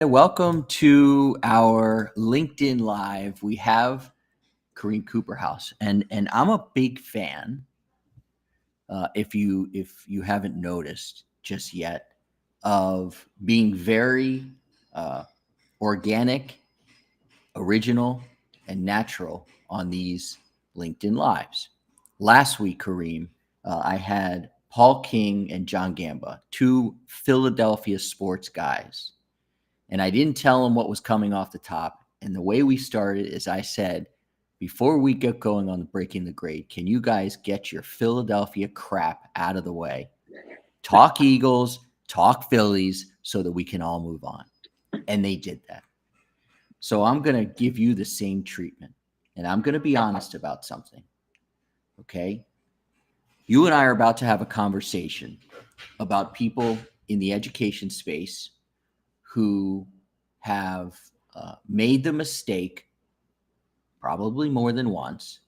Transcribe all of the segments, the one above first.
Welcome to our LinkedIn Live. We have Karim Kuperhause, and I'm a big fan. If you haven't noticed just yet, of being very organic, original, and natural on these LinkedIn Lives. Last week, Karim, I had Paul King and John Gamba, two Philadelphia sports guys. And I didn't tell them what was coming off the top. And the way we started is I said, before we get going on the breaking the grade, can you guys get your Philadelphia crap out of the way? Talk Eagles, talk Phillies, so that we can all move on. And they did that. So I'm going to give you the same treatment. And I'm going to be honest about something. Okay? You and I are about to have a conversation about people in the education space who have made the mistake, probably more than once,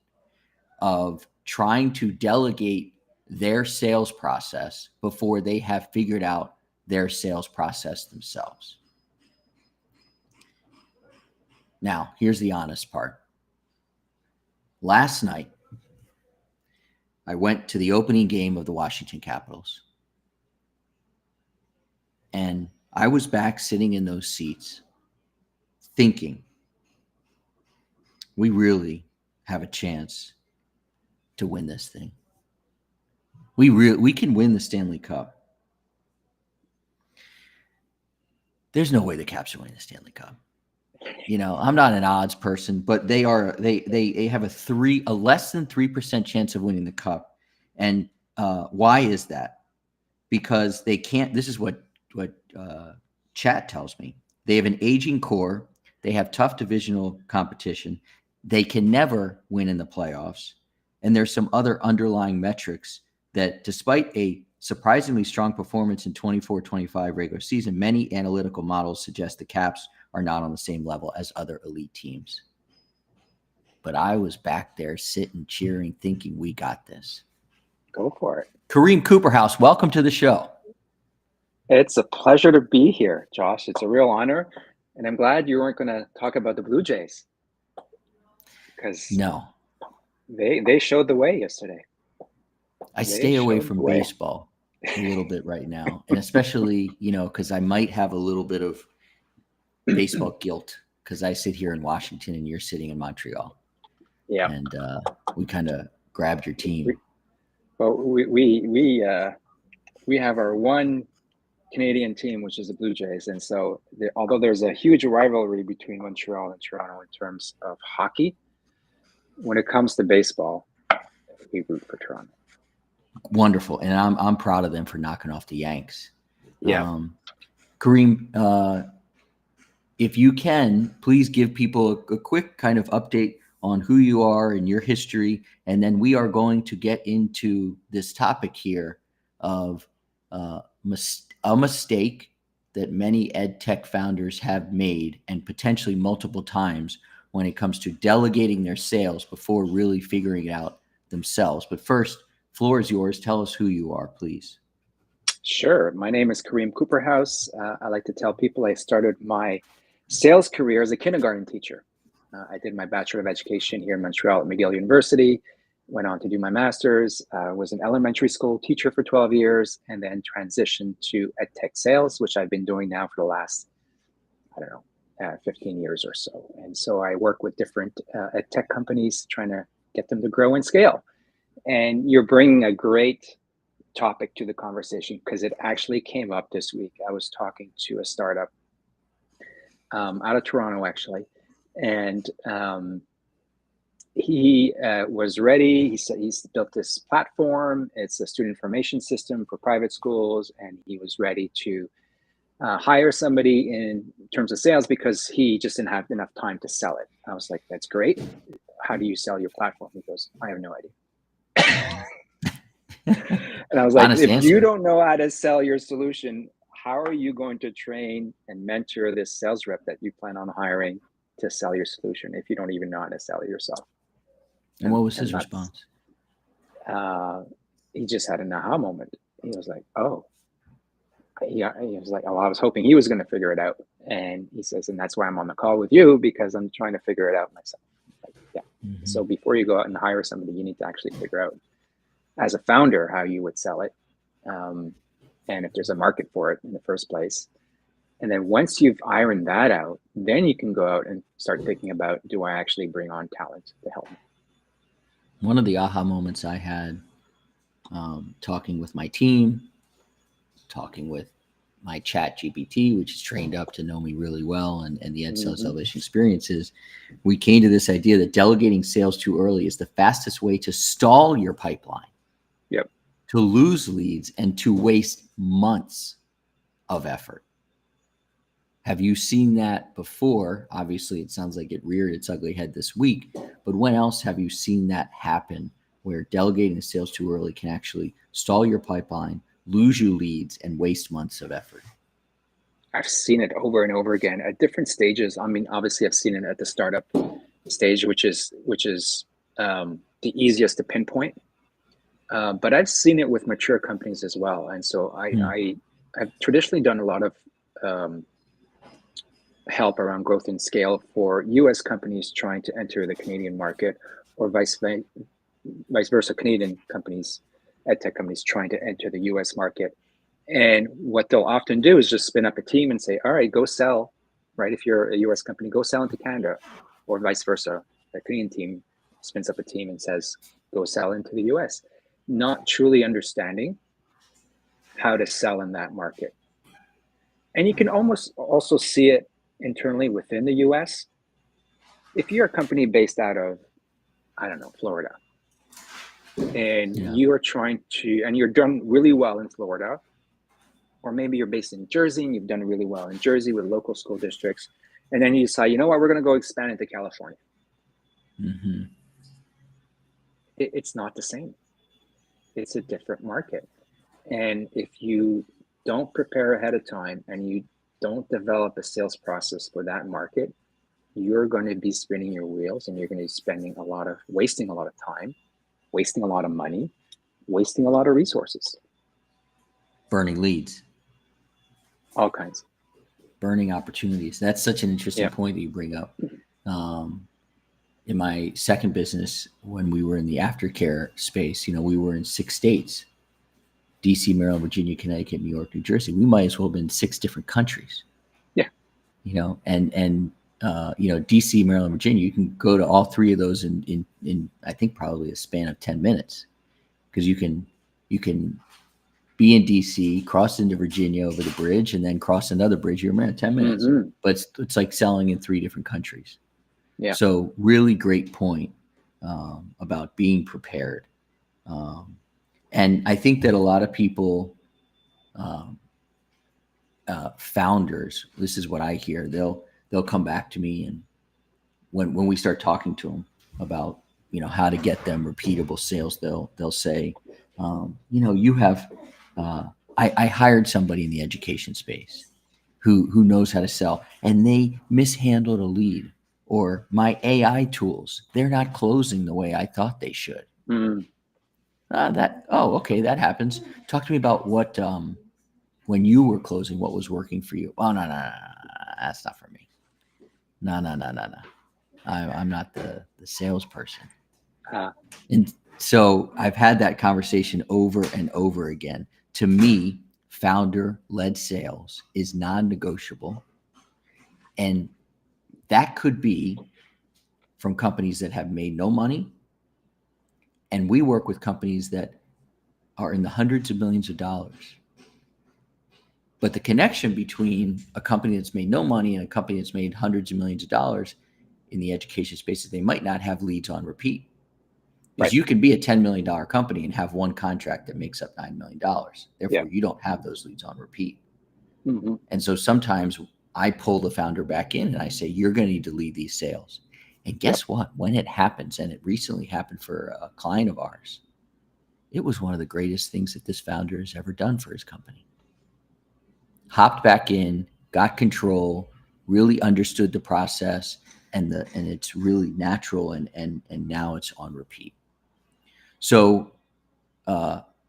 of trying to delegate their sales process before they have figured out their sales process themselves. Now, here's the honest part. Last night, I went to the opening game of the Washington Capitals. And I was back sitting in those seats thinking, we really have a chance to win this thing. We can win the Stanley Cup. There's no way the Caps are winning the Stanley Cup. You know, I'm not an odds person, but they have a less than 3% chance of winning the Cup. And why is that? Because they can't. This is what chat tells me. They have an aging core. They have tough divisional competition. They can never win in the playoffs. And there's some other underlying metrics that, despite a surprisingly strong performance in 24-25 regular season, many analytical models suggest the Caps are not on the same level as other elite teams. But I was back there sitting, cheering, thinking we got this. Go for it. Karim Kuperhause, welcome to the show. It's a pleasure to be here, Josh. It's a real honor. And I'm glad you weren't going to talk about the Blue Jays. Because no, they showed the way yesterday. I stay away from baseball a little bit right now. And especially, because I might have a little bit of baseball guilt because I sit here in Washington and you're sitting in Montreal. Yeah. And we kind of grabbed your team. Well, we have our one Canadian team, which is the Blue Jays. And so although there's a huge rivalry between Montreal and Toronto in terms of hockey, when it comes to baseball, we root for Toronto. Wonderful. And I'm proud of them for knocking off the Yanks. Yeah. Karim, if you can, please give people a quick kind of update on who you are and your history. And then we are going to get into this topic here of a mistake that many ed tech founders have made, and potentially multiple times, when it comes to delegating their sales before really figuring it out themselves. But first, floor is yours. Tell us who you are, please. Sure. My name is Karim Kuperhause. I like to tell people I started my sales career as a kindergarten teacher. I did my Bachelor of Education here in Montreal at McGill University, went on to do my master's, was an elementary school teacher for 12 years, and then transitioned to ed tech sales, which I've been doing now for the last, 15 years or so. And so I work with different ed tech companies, trying to get them to grow and scale. And you're bringing a great topic to the conversation because it actually came up this week. I was talking to a startup out of Toronto, actually, and he was ready. He said he's built this platform. It's a student information system for private schools, and he was ready to hire somebody in terms of sales because he just didn't have enough time to sell it. I was like, that's great. How do you sell your platform? He goes, I have no idea. And I was like, Honest if answer. you don't know how to sell your solution, how are you going to train and mentor this sales rep that you plan on hiring to sell your solution if you don't even know how to sell it yourself? And what was his response? He just had an aha moment. He was like, oh, he was like, oh, I was hoping he was going to figure it out. And he says, and that's why I'm on the call with you, because I'm trying to figure it out myself. Like, yeah. Mm-hmm. So before you go out and hire somebody, you need to actually figure out as a founder how you would sell it. And if there's a market for it in the first place. And then once you've ironed that out, then you can go out and start thinking about, do I actually bring on talent to help me? One of the aha moments I had talking with my team, talking with my chat GPT, which is trained up to know me really well, and the Ed Sales Elevation experiences, we came to this idea that delegating sales too early is the fastest way to stall your pipeline, Yep. to lose leads, and to waste months of effort. Have you seen that before? Obviously, it sounds like it reared its ugly head this week, but when else have you seen that happen where delegating sales too early can actually stall your pipeline, lose you leads, and waste months of effort? I've seen it over and over again at different stages. I mean, obviously, I've seen it at the startup stage, which is the easiest to pinpoint. But I've seen it with mature companies as well. And so I've traditionally done a lot of help around growth and scale for US companies trying to enter the Canadian market, or vice versa, Canadian companies, edtech companies trying to enter the US market. And what they'll often do is just spin up a team and say, all right, go sell, right? If you're a US company, go sell into Canada, or vice versa. The Canadian team spins up a team and says, go sell into the US, not truly understanding how to sell in that market. And you can almost also see it internally within the US. If you're a company based out of, I don't know, Florida, and you are trying to, and you're done really well in Florida, or maybe you're based in Jersey and you've done really well in Jersey with local school districts, and then you decide, you know what, we're going to go expand into California. Mm-hmm. It's not the same. It's a different market. And if you don't prepare ahead of time and you don't develop a sales process for that market, you're going to be spinning your wheels, and you're going to be wasting a lot of time, wasting a lot of money, wasting a lot of resources. Burning leads. All kinds. Burning opportunities. That's such an interesting point that you bring up. In my second business, when we were in the aftercare space, we were in 6 states: DC, Maryland, Virginia, Connecticut, New York, New Jersey. We might as well have been 6 different countries. Yeah. And DC, Maryland, Virginia, you can go to all 3 of those in I think probably a span of 10 minutes, because you can be in DC, cross into Virginia over the bridge, and then cross another bridge. You're in 10 minutes, but it's like selling in 3 different countries. Yeah. So really great point about being prepared. And I think that a lot of people, founders, this is what I hear. They'll come back to me, and when we start talking to them about how to get them repeatable sales, they'll say, you have. I hired somebody in the education space who knows how to sell, and they mishandled a lead, or my AI tools, they're not closing the way I thought they should. Okay, that happens. Talk to me about what, when you were closing, what was working for you. Oh, no, that's not for me. No. I'm not the salesperson. And so I've had that conversation over and over again. To me, founder-led sales is non-negotiable. And that could be from companies that have made no money. And we work with companies that are in the hundreds of millions of dollars. But the connection between a company that's made no money and a company that's made hundreds of millions of dollars in the education space is they might not have leads on repeat. Because you can be a $10 million company and have one contract that makes up $9 million. Therefore, you don't have those leads on repeat. And so sometimes I pull the founder back in and I say, you're going to need to lead these sales. And guess what? When it happens, and it recently happened for a client of ours, it was one of the greatest things that this founder has ever done for his company. Hopped back in, got control, really understood the process, and it's really natural, and now it's on repeat. So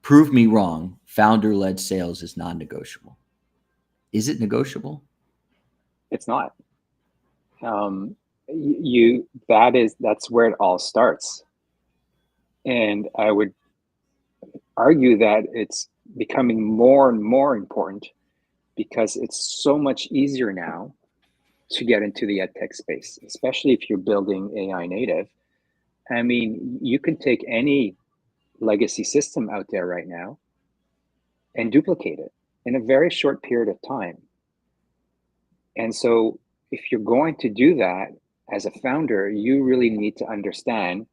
prove me wrong. Founder-led sales is non-negotiable. Is it negotiable? It's not. That's where it all starts. And I would argue that it's becoming more and more important because it's so much easier now to get into the edtech space, especially if you're building AI native. I mean, you can take any legacy system out there right now and duplicate it in a very short period of time. And so if you're going to do that as a founder, you really need to understand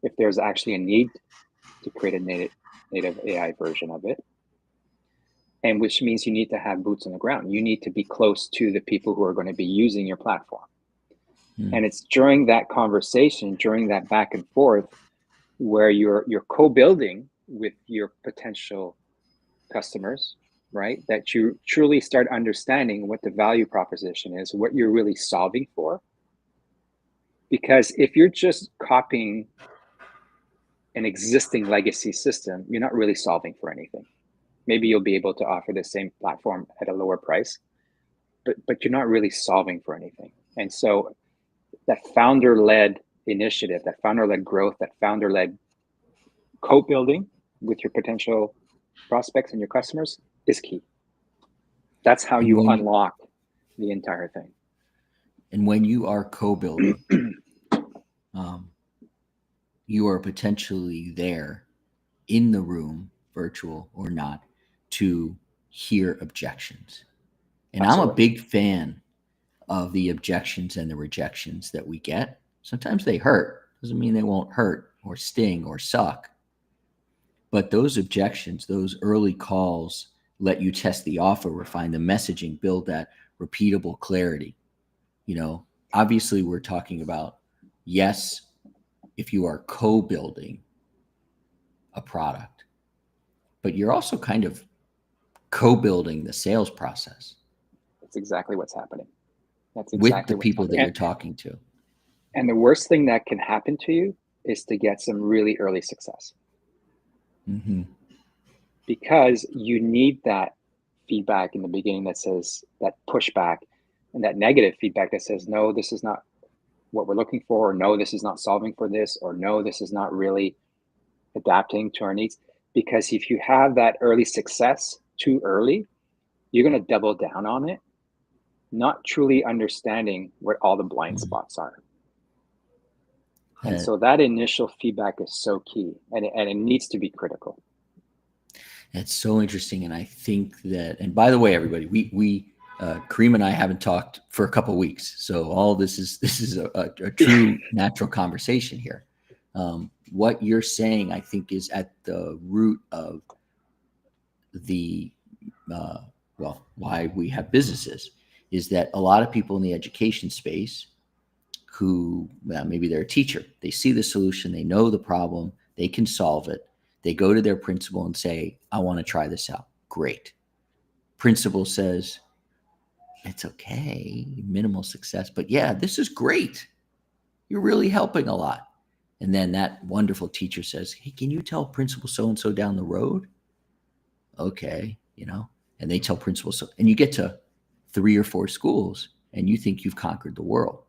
if there's actually a need to create a native AI version of it. And which means you need to have boots on the ground. You need to be close to the people who are going to be using your platform. And it's during that conversation, during that back and forth, where you're co-building with your potential customers, right? That you truly start understanding what the value proposition is, what you're really solving for. Because if you're just copying an existing legacy system, you're not really solving for anything. Maybe you'll be able to offer the same platform at a lower price, but you're not really solving for anything. And so that founder-led initiative, that founder-led growth, that founder-led co-building with your potential prospects and your customers is key. That's how you unlock the entire thing. And when you are co-building, you are potentially there in the room, virtual or not, to hear objections. And Absolutely. I'm a big fan of the objections and the rejections that we get. Sometimes they hurt. Doesn't mean they won't hurt or sting or suck. But those objections, those early calls, let you test the offer, refine the messaging, build that repeatable clarity. You know, obviously we're talking about, yes, if you are co-building a product, but you're also kind of co-building the sales process. That's exactly what's happening. That's exactly with the people that you're talking to. And the worst thing that can happen to you is to get some really early success. Mm-hmm. Because you need that feedback in the beginning that says, that pushback, and that negative feedback that says, no, this is not what we're looking for, or no, this is not solving for this, or no, this is not really adapting to our needs. Because if you have that early success too early, you're going to double down on it, not truly understanding what all the blind spots are. And so that initial feedback is so key, and it needs to be critical. It's so interesting. And I think that, and by the way, everybody, we Karim and I haven't talked for a couple of weeks. So all this is a true natural conversation here. What you're saying, I think, is at the root of the, why we have businesses, is that a lot of people in the education space who, maybe they're a teacher, they see the solution, they know the problem, they can solve it. They go to their principal and say, I want to try this out. Great. Principal says, it's okay, minimal success, but yeah, this is great. You're really helping a lot. And then that wonderful teacher says, hey, can you tell principal so-and-so down the road? Okay, and they tell principal so, and you get to 3 or 4 schools and you think you've conquered the world.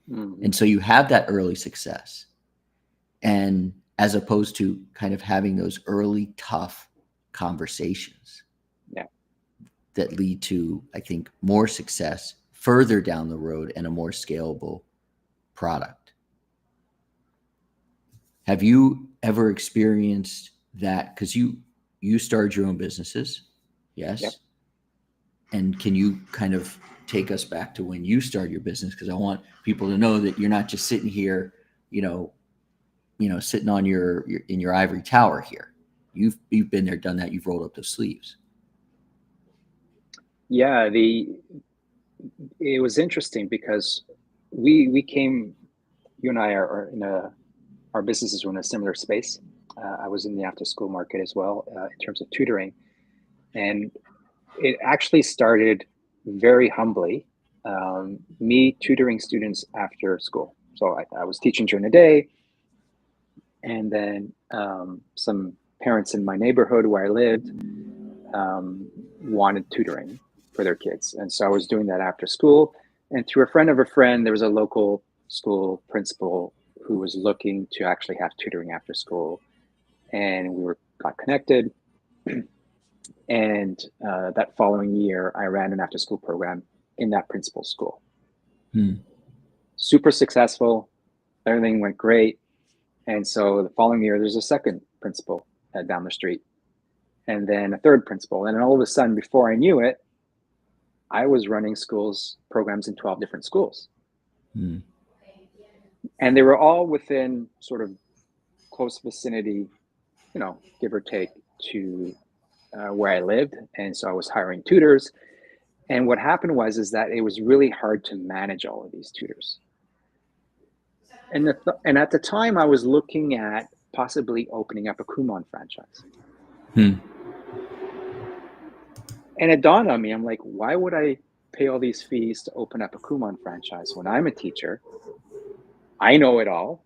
Mm-hmm. And so you have that early success. And as opposed to kind of having those early tough conversations that lead to, I think, more success further down the road and a more scalable product. Have you ever experienced that? Because you started your own businesses, yes? Yep. And can you kind of take us back to when you started your business? Because I want people to know that you're not just sitting here, sitting on in your ivory tower here. You've been there, done that. You've rolled up those sleeves. Yeah, it was interesting because we came, you and I are our businesses were in a similar space. I was in the after school market as well, in terms of tutoring, and it actually started very humbly, me tutoring students after school. So I was teaching during the day, and then some parents in my neighborhood where I lived wanted tutoring. for their kids. And so I was doing that after school. And through a friend of a friend, there was a local school principal who was looking to actually have tutoring after school. And we got connected. And that following year, I ran an after school program in that principal's school. Super successful. Everything went great. And so the following year, there's a second principal down the street, and then a third principal. And then all of a sudden, before I knew it, I was running programs in 12 different schools. And they were all within sort of close vicinity, give or take, to where I lived. And so I was hiring tutors. And what happened is that it was really hard to manage all of these tutors. And at the time, I was looking at possibly opening up a Kumon franchise. And it dawned on me, I'm like, why would I pay all these fees to open up a Kumon franchise when I'm a teacher? I know it all,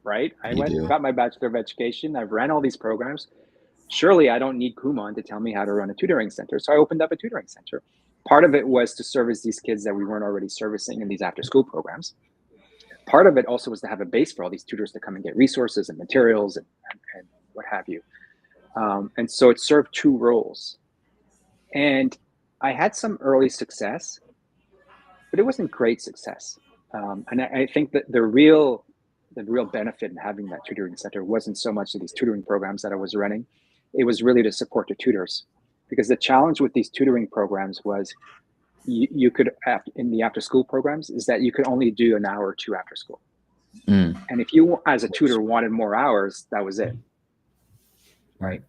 right? I got my Bachelor of Education. I've ran all these programs. Surely I don't need Kumon to tell me how to run a tutoring center. So I opened up a tutoring center. Part of it was to service these kids that we weren't already servicing in these after-school programs. Part of it also was to have a base for all these tutors to come and get resources and materials and what have you. And so it served two roles. And I had some early success, but it wasn't great success. And I think that the real benefit in having that tutoring center wasn't so much of these tutoring programs that I was running. It was really to support the tutors, because the challenge with these tutoring programs was you could have in the after school programs is that you could only do an hour or two after school. And if you as a tutor wanted more hours, that was it. Right.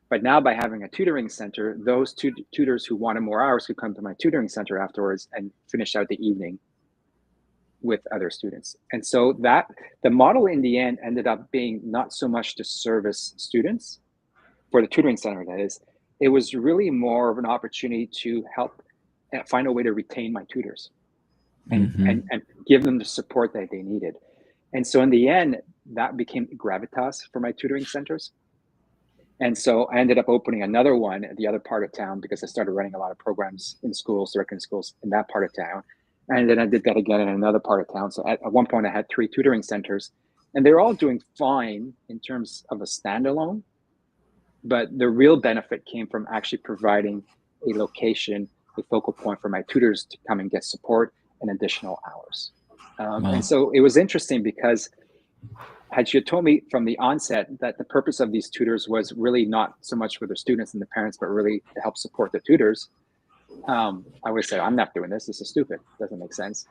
But now by having a tutoring center, those tutors who wanted more hours could come to my tutoring center afterwards and finish out the evening with other students. And so that the model in the end ended up being not so much to service students for the tutoring center, that is, it was really more of an opportunity to help find a way to retain my tutors and give them the support that they needed. And so in the end, that became gravitas for my tutoring centers. And so I ended up opening another one at the other part of town because I started running a lot of programs in schools, directly in schools in that part of town. And then I did that again in another part of town. So at one point I had 3 tutoring centers, and they're all doing fine in terms of a standalone. But the real benefit came from actually providing a location, a focal point for my tutors to come and get support and additional hours. And so it was interesting because had you told me from the onset that the purpose of these tutors was really not so much for the students and the parents, but really to help support the tutors, I would have said, I'm not doing this. This is stupid. It doesn't make sense.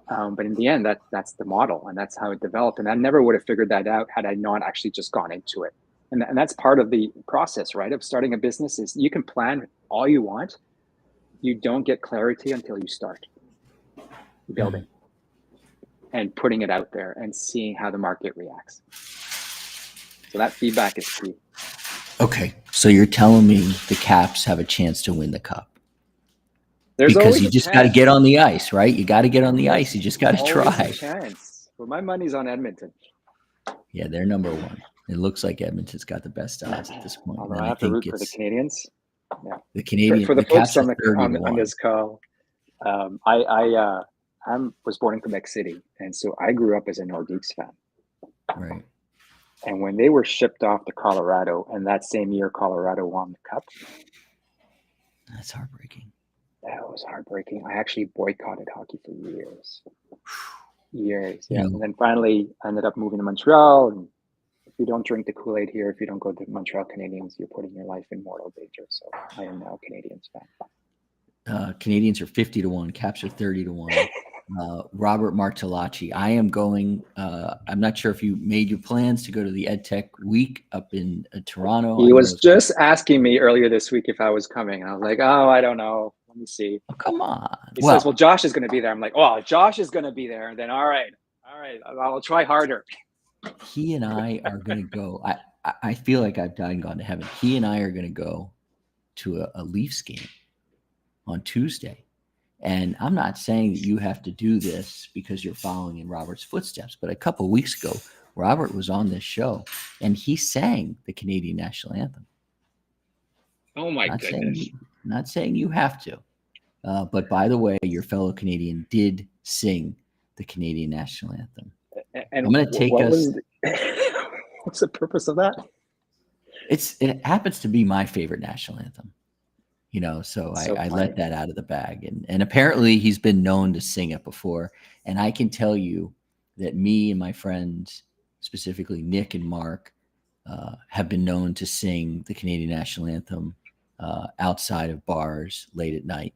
But in the end, that's the model, and that's how it developed. And I never would have figured that out had I not actually just gone into it. And that's part of the process, right, of starting a business is you can plan all you want. You don't get clarity until you start building and putting it out there and seeing how the market reacts. So that feedback is key. Okay, so you're telling me the Caps have a chance to win the Cup? Because you just got to get on the ice, right? You got to get on the ice. You just got to try. A chance. Well, my money's on Edmonton. Yeah, they're number one. It looks like Edmonton's got the best odds at this point. Although I have to root for the Canadians. Yeah. The Canadian for the folks on this call. I was born in Quebec City, and so I grew up as a Nordiques fan. Right. And when they were shipped off to Colorado, and that same year Colorado won the Cup, that's heartbreaking. That was heartbreaking. I actually boycotted hockey for years. Yeah. And then finally I ended up moving to Montreal. And if you don't drink the Kool-Aid here, if you don't go to Montreal Canadiens, you're putting your life in mortal danger. So I am now a Canadiens fan. Canadians are 50-1. Caps are 30-1. Robert Martellacci. I am going. I'm not sure if you made your plans to go to the EdTech Week up in Toronto. He was just asking me earlier this week if I was coming. And I was like, oh, I don't know. Let me see. Oh, come on. He says, well, Josh is going to be there. I'm like, oh, Josh is going to be there. And then, all right, I'll try harder. He and I are going to go. I feel like I've died and gone to heaven. He and I are going to go to a Leafs game on Tuesday. And I'm not saying that you have to do this because you're following in Robert's footsteps, but a couple of weeks ago, Robert was on this show and he sang the Canadian national anthem. Oh my goodness. not saying you have to. But by the way, your fellow Canadian did sing the Canadian national anthem. And I'm going to take what us. what's the purpose of that? It happens to be my favorite national anthem, so I funny. let that out of the bag. And apparently he's been known to sing it before. And I can tell you that me and my friends, specifically Nick and Mark, have been known to sing the Canadian national anthem outside of bars late at night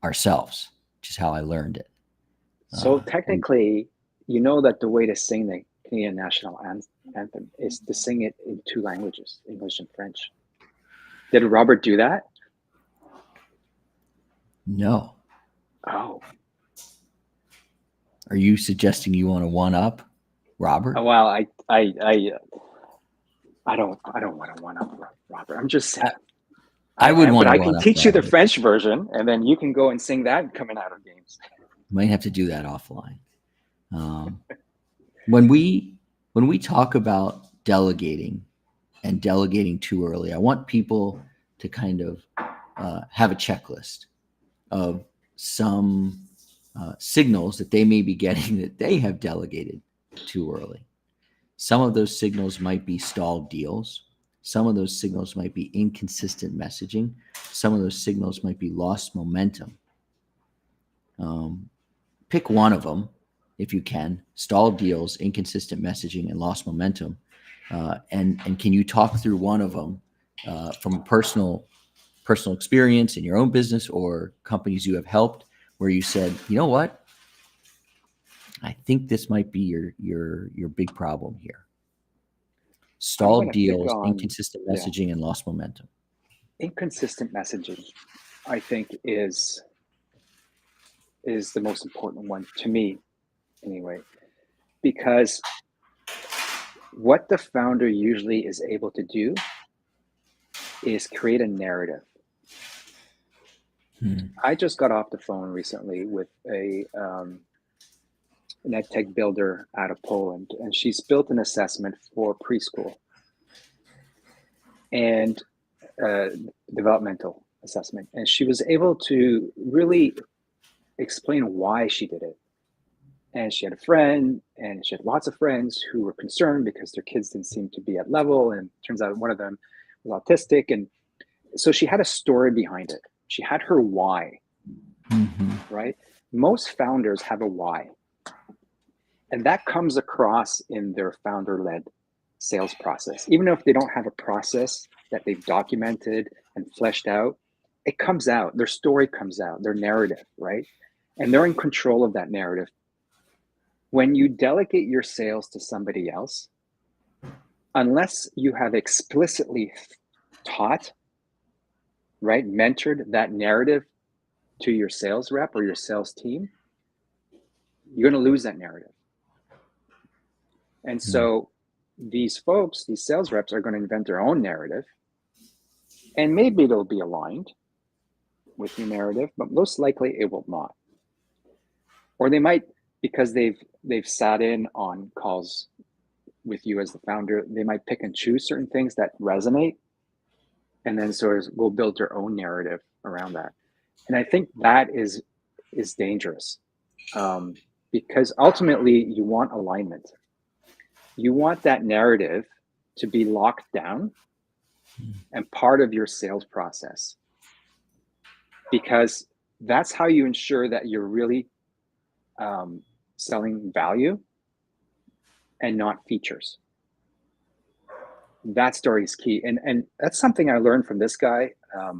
ourselves, which is how I learned it. So technically, you know that the way to sing the Canadian national anthem is to sing it in two languages, English and French. Did Robert do that? No. Oh. Are you suggesting you want to one-up Robert? Well, I don't want to one-up Robert. I'm just saying. I would want to. But I can teach you the French version, and then you can go and sing that coming out of games. Might have to do that offline. When we talk about delegating and delegating too early, I want people to kind of have a checklist of some signals that they may be getting that they have delegated too early. Some of those signals might be stalled deals. Some of those signals might be inconsistent messaging. Some of those signals might be lost momentum. Pick one of them if you can. Stalled deals, inconsistent messaging, and lost momentum. And can you talk through one of them from personal experience in your own business or companies you have helped, where you said, you know what, I think this might be your big problem here. Stalled deals, inconsistent messaging, and lost momentum. Inconsistent messaging, I think, is the most important one to me, anyway, because what the founder usually is able to do is create a narrative. I just got off the phone recently with an edtech builder out of Poland, and she's built an assessment for preschool and developmental assessment. And she was able to really explain why she did it. And she had a friend, and she had lots of friends who were concerned because their kids didn't seem to be at level. And it turns out one of them was autistic. And so she had a story behind it. She had her why, right? Most founders have a why. And that comes across in their founder-led sales process. Even if they don't have a process that they've documented and fleshed out, it comes out. Their story comes out, their narrative, right? And they're in control of that narrative. When you delegate your sales to somebody else, unless you have explicitly taught, right, mentored that narrative to your sales rep or your sales team, you're going to lose that narrative. And so these folks, these sales reps, are going to invent their own narrative, and maybe it'll be aligned with your narrative, but most likely it will not. Or they might, because they've sat in on calls with you as the founder, they might pick and choose certain things that resonate, and then sort of will build their own narrative around that. And I think that is dangerous, because ultimately you want alignment. You want that narrative to be locked down and part of your sales process, because that's how you ensure that you're really selling value and not features. That story is key. And that's something I learned from this guy. I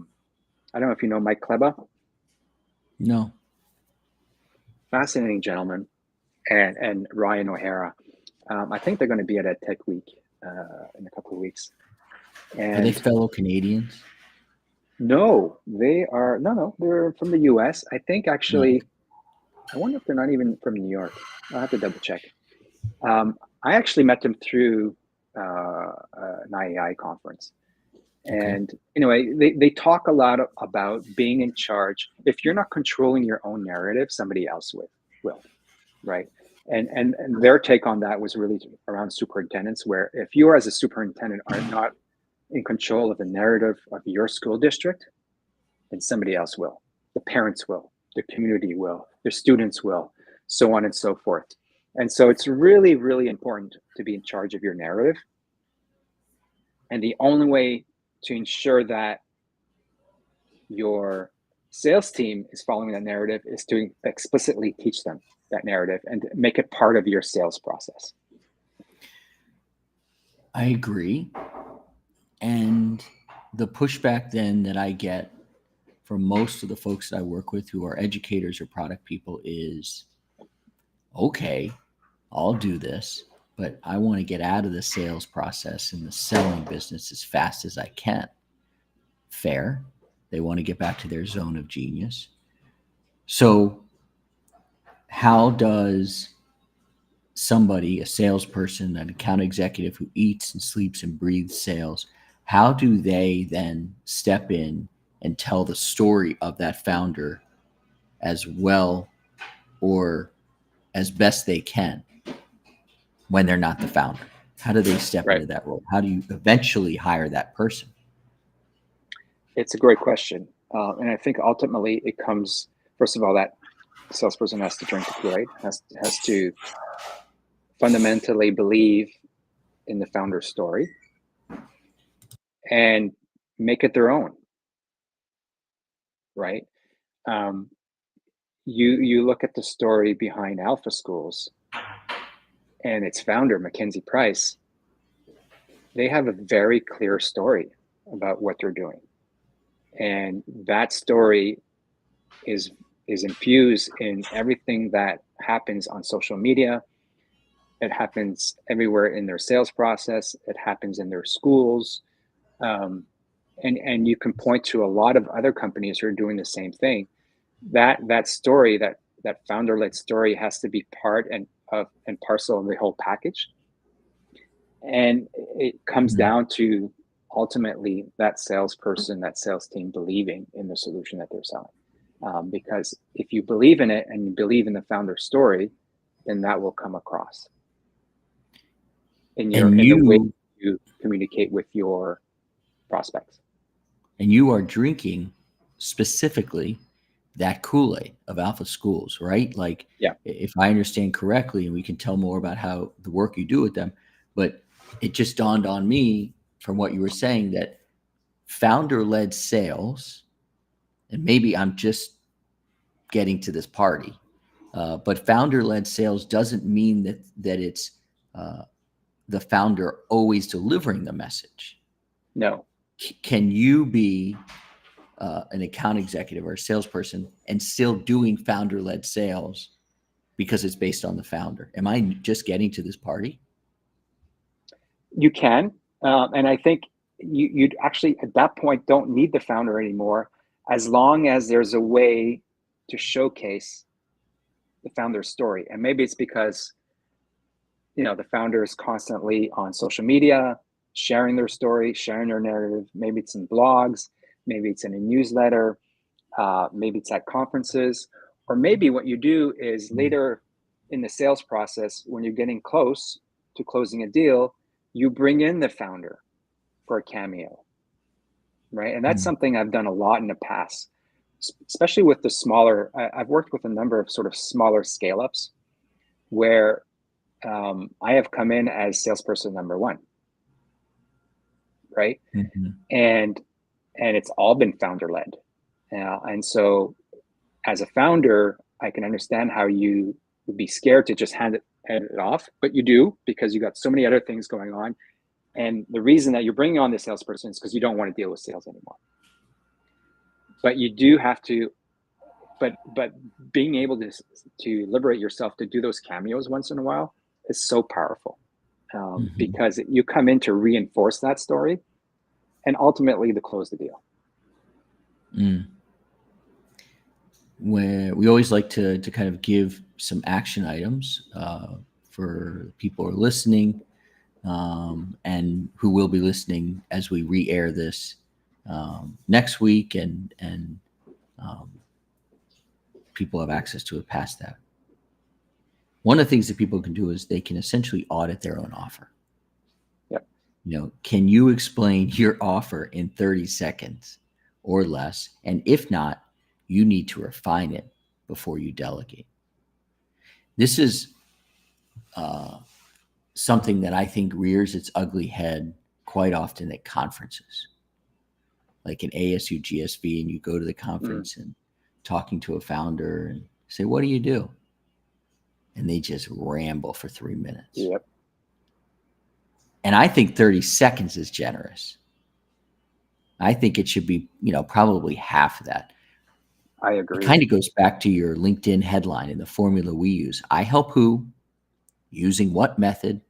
don't know if you know Mike Kleba. No. Fascinating gentleman. And Ryan O'Hara. I think they're going to be at Tech Week in a couple of weeks. And are they fellow Canadians? No, they are. No, they're from the US. I think actually, I wonder if they're not even from New York. I'll have to double check. I actually met them through an IAI conference. And anyway, they talk a lot about being in charge. If you're not controlling your own narrative, somebody else will, right? And their take on that was really around superintendents, where if you as a superintendent are not in control of the narrative of your school district, and somebody else will. The parents will, the community will, the students will, so on and so forth. And so it's really, really important to be in charge of your narrative. And the only way to ensure that your sales team is following that narrative is to explicitly teach them that narrative and make it part of your sales process. I agree. And the pushback then that I get from most of the folks that I work with who are educators or product people is, okay, I'll do this, but I want to get out of the sales process and the selling business as fast as I can. Fair. They want to get back to their zone of genius. So how does somebody, a salesperson, an account executive who eats and sleeps and breathes sales, how do they then step in and tell the story of that founder as well or as best they can when they're not the founder? How do they step into that role? How do you eventually hire that person? It's a great question. And I think ultimately it comes, first of all, that salesperson has to drink the Kool-Aid, has to fundamentally believe in the founder's story and make it their own, right? You look at the story behind Alpha Schools and its founder, Mackenzie Price. They have a very clear story about what they're doing. And that story is infused in everything that happens on social media. It happens everywhere in their sales process. It happens in their schools. And you can point to a lot of other companies who are doing the same thing. That story, that founder-led story has to be part and parcel of the whole package. And it comes down to ultimately that salesperson, that sales team believing in the solution that they're selling. Because if you believe in it and you believe in the founder's story, then that will come across in the way you communicate with your prospects. And you are drinking specifically that Kool-Aid of Alpha Schools, right? Like, yeah. If I understand correctly, and we can tell more about how the work you do with them, but it just dawned on me from what you were saying that founder-led sales, and maybe I'm just getting to this party, but founder-led sales doesn't mean that it's the founder always delivering the message. No. Can you be an account executive or a salesperson and still doing founder-led sales because it's based on the founder? Am I just getting to this party? You can. And I think you'd actually, at that point, don't need the founder anymore, as long as there's a way to showcase the founder's story. And maybe it's because, the founder is constantly on social media, sharing their story, sharing their narrative. Maybe it's in blogs, maybe it's in a newsletter, maybe it's at conferences, or maybe what you do is later in the sales process, when you're getting close to closing a deal, you bring in the founder for a cameo, right? And that's something I've done a lot in the past, especially with the smaller, I've worked with a number of sort of smaller scale-ups where I have come in as salesperson number one, right? And it's all been founder-led. And so as a founder, I can understand how you would be scared to just hand it off, but you do, because you got so many other things going on. And the reason that you're bringing on the salesperson is because you don't want to deal with sales anymore. But you do have to, but being able to liberate yourself to do those cameos once in a while is so powerful, because you come in to reinforce that story and ultimately to close the deal. Where we always like to kind of give some action items for people who are listening, and who will be listening as we re-air this next week, and people have access to it past that. One of the things that people can do is they can essentially audit their own offer. Yep. Can you explain your offer in 30 seconds? or less. And if not, you need to refine it before you delegate. This is something that I think rears its ugly head quite often at conferences, like an ASU GSV, and you go to the conference and talking to a founder and say, what do you do? And they just ramble for 3 minutes. Yep. And I think 30 seconds is generous. I think it should be, probably half of that. I It agree. kind of goes back to your LinkedIn headline and the formula we use. I help who, using what method,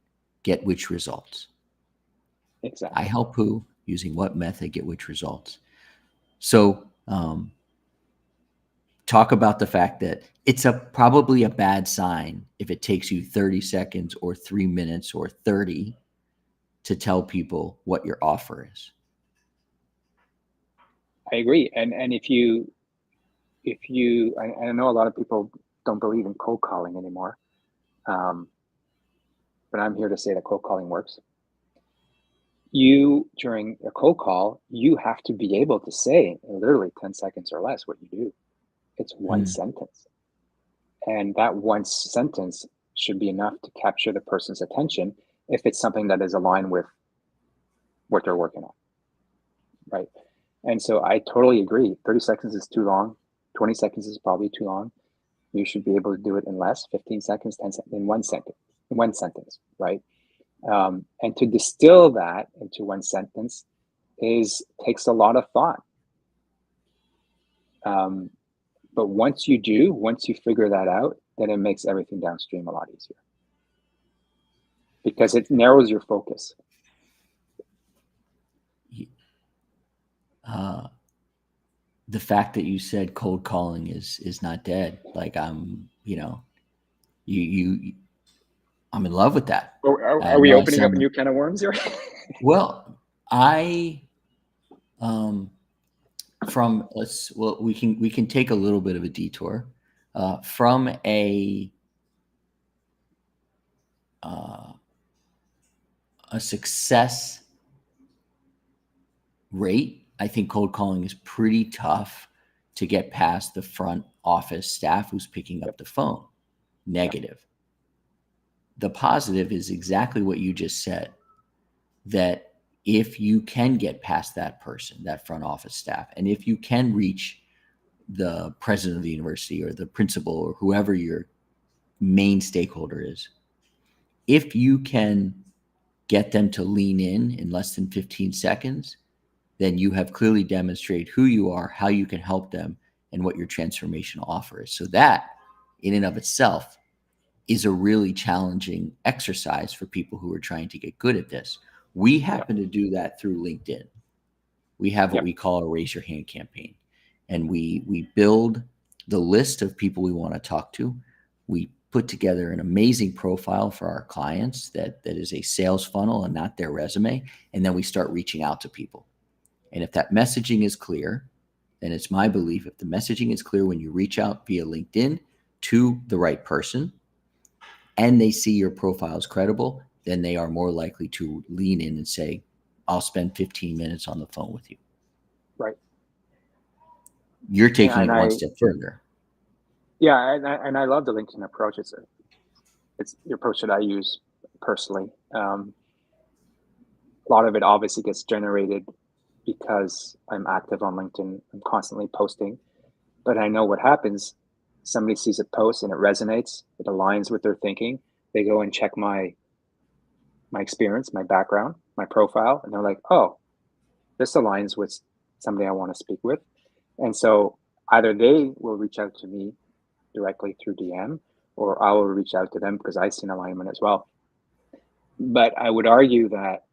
get which results. Exactly. I help who, using what method, get which results. So talk about the fact that it's probably a bad sign if it takes you 30 seconds or 3 minutes or 30 to tell people what your offer is. I agree. And if you I know a lot of people don't believe in cold calling anymore, but I'm here to say that cold calling works. During a cold call, you have to be able to say in literally 10 seconds or less what you do. It's one sentence. And that one sentence should be enough to capture the person's attention if it's something that is aligned with what they're working on, right? And so I totally agree. 30 seconds is too long. 20 seconds is probably too long. You should be able to do it in less, 15 seconds, 10 seconds, in one sentence, right? And to distill that into one sentence takes a lot of thought. But once you figure that out, then it makes everything downstream a lot easier because it narrows your focus. The fact that you said cold calling is not dead. Like I'm in love with that. Are we opening up a new can of worms here? Well, we can take a little bit of a detour from a success rate. I think cold calling is pretty tough to get past the front office staff who's picking up the phone. Negative. The positive is exactly what you just said, that if you can get past that person, that front office staff, and if you can reach the president of the university or the principal or whoever your main stakeholder is, if you can get them to lean in less than 15 seconds, then you have clearly demonstrated who you are, how you can help them, and what your transformational offer is. So that, in and of itself, is a really challenging exercise for people who are trying to get good at this. We happen to do that through LinkedIn. We have what we call a raise your hand campaign, and we build the list of people we want to talk to. We put together an amazing profile for our clients that is a sales funnel and not their resume, and then we start reaching out to people. And if that messaging is clear, then it's my belief, if the messaging is clear when you reach out via LinkedIn to the right person and they see your profile is credible, then they are more likely to lean in and say, I'll spend 15 minutes on the phone with you. Right. You're taking it one step further. Yeah, and I love the LinkedIn approach. It's the approach that I use personally. A lot of it obviously gets generated because I'm active on LinkedIn. I'm constantly posting, but I know what happens. Somebody sees a post and it resonates. It aligns with their thinking. They go and check my experience, my background, my profile, and they're like, "Oh, this aligns with somebody I want to speak with." And so either they will reach out to me directly through DM, or I will reach out to them because I see an alignment as well. But I would argue that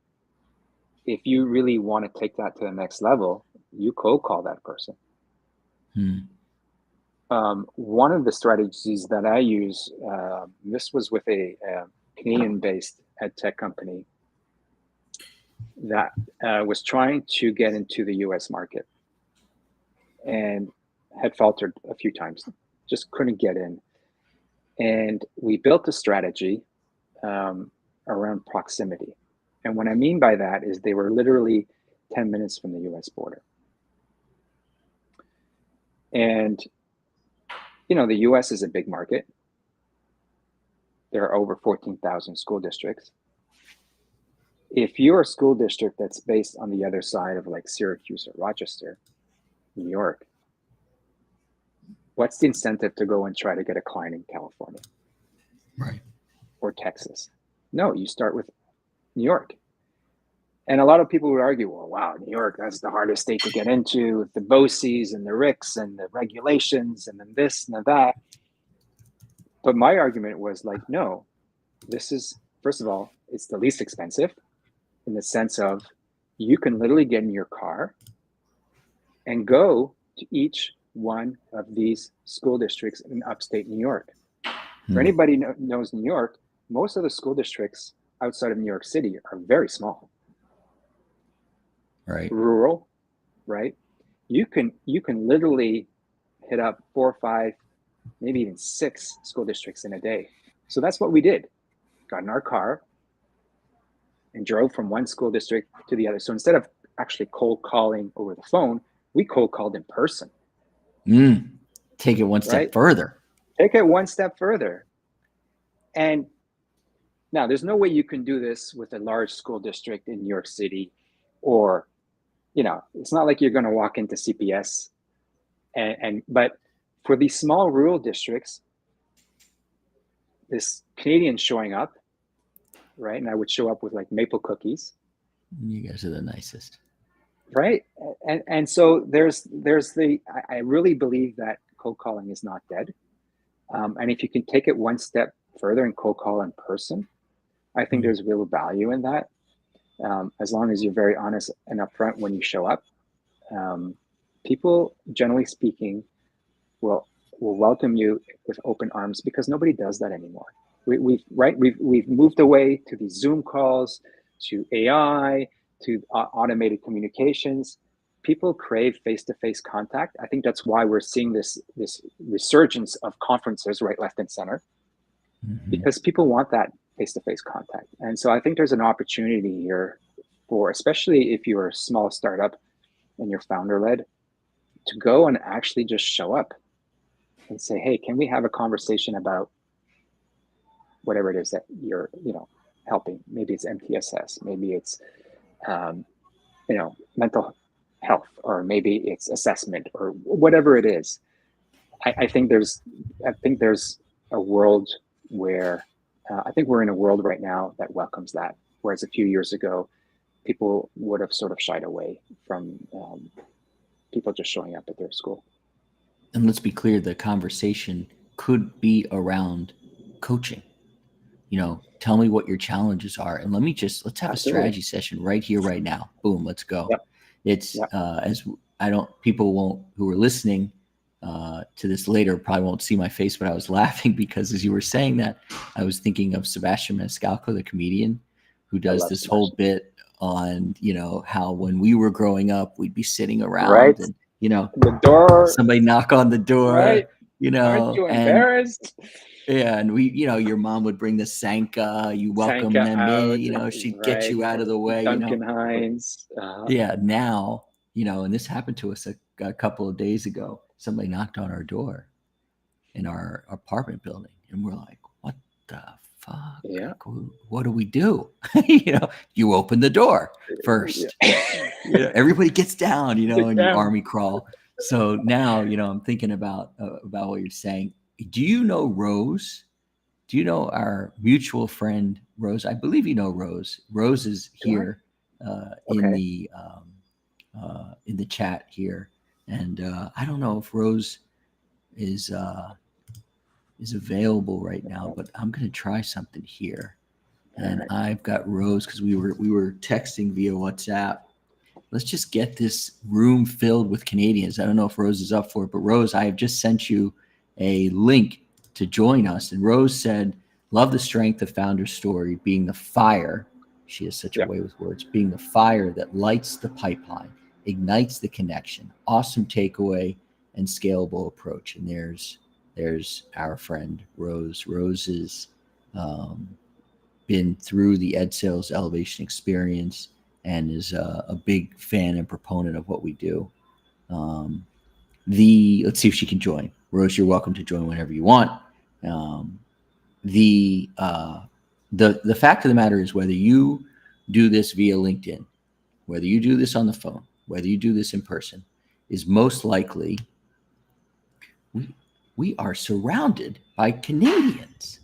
if you really want to take that to the next level, you cold call that person. One of the strategies that I use, this was with a Canadian-based ed tech company that was trying to get into the US market and had faltered a few times, just couldn't get in. And we built a strategy around proximity. And what I mean by that is they were literally 10 minutes from the US border. And, you know, the US is a big market. There are over 14,000 school districts. If you're a school district that's based on the other side of like Syracuse or Rochester, New York, what's the incentive to go and try to get a client in California? Right. Or Texas? No, you start with New York. And a lot of people would argue, well, wow, New York, that's the hardest state to get into with the BOCES and the RICs and the regulations and then this and then that. But my argument was like, no, this is, first of all, it's the least expensive in the sense of you can literally get in your car and go to each one of these school districts in upstate New York. For anybody knows New York, most of the school districts outside of New York City are very small. Right. Rural, right? You can literally hit up 4 or 5, maybe even 6 school districts in a day. So that's what we did. Got in our car and drove from one school district to the other. So instead of actually cold calling over the phone, we cold called in person. Take it one step further. Take it one step further. And now there's no way you can do this with a large school district in New York City, or, you know, it's not like you're going to walk into CPS but for these small rural districts, this Canadian showing up, right? And I would show up with like maple cookies. You guys are the nicest. Right. And so there's I really believe that cold calling is not dead. And if you can take it one step further and cold call in person, I think there's real value in that. As long as you're very honest and upfront when you show up, people, generally speaking, will welcome you with open arms, because nobody does that anymore. We've moved away to these Zoom calls, to AI, to automated communications. People crave face-to-face contact. I think that's why we're seeing this resurgence of conferences right, left, and center, because people want that face-to-face contact. And so I think there's an opportunity here for, especially if you're a small startup and you're founder-led, to go and actually just show up and say, hey, can we have a conversation about whatever it is that you're, helping? Maybe it's MTSS, maybe it's, mental health, or maybe it's assessment, or whatever it is. I think there's a world where, I think we're in a world right now that welcomes that. Whereas a few years ago, people would have sort of shied away from people just showing up at their school. And let's be clear, the conversation could be around coaching. Tell me what your challenges are, and let's have a strategy session right here, right now. Boom, let's go. Yep. It's people who are listening to this later probably won't see my face, but I was laughing because as you were saying that, I was thinking of Sebastian Maniscalco, the comedian, who does this whole bit on, how when we were growing up, we'd be sitting around and, the door, somebody knock on the door, right? Aren't you embarrassed? Yeah, and we, your mom would bring the Sanka, you welcome them out, in, she'd get you out of the way, Duncan Hines. Yeah, now, and this happened to us a couple of days ago. Somebody knocked on our door in our apartment building, and we're like, what the fuck? Yeah. Like, what do we do? You open the door first. Yeah. Everybody gets down, and you army crawl. So now, I'm thinking about what you're saying. Do you know Rose? Do you know our mutual friend Rose? I believe you know Rose. Rose is here in the chat here, and I don't know if Rose is available right now, but I'm going to try something here. And I've got Rose because we were texting via WhatsApp. Let's just get this room filled with Canadians. I don't know if Rose is up for it, but Rose, I have just sent you a link to join us. And Rose said, love the strength of founder story, being the fire. She has such a way with words, being the fire that lights the pipeline, ignites the connection, awesome takeaway and scalable approach. And there's our friend Rose. Rose has been through the HierSales elevation experience and is a big fan and proponent of what we do. Let's see if she can join. Rose, you're welcome to join whenever you want. The fact of the matter is, whether you do this via LinkedIn, whether you do this on the phone, whether you do this in person, is most likely we are surrounded by Canadians.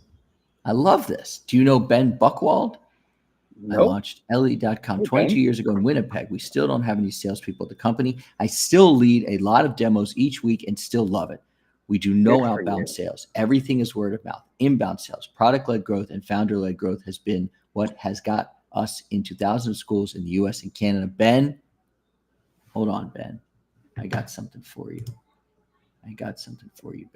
I love this. Do you know Ben Buchwald? I Nope. launched LE.com Hey, 22 Ben. years ago in Winnipeg. We still don't have any salespeople at the company. I still lead a lot of demos each week and still love it. We do no Good for outbound you. sales. Everything is word of mouth. Inbound sales, product-led growth, and founder-led growth has been what has got us into thousands of schools in the US and Canada. Ben, hold on, Ben. I got something for you. Ben. That's for you,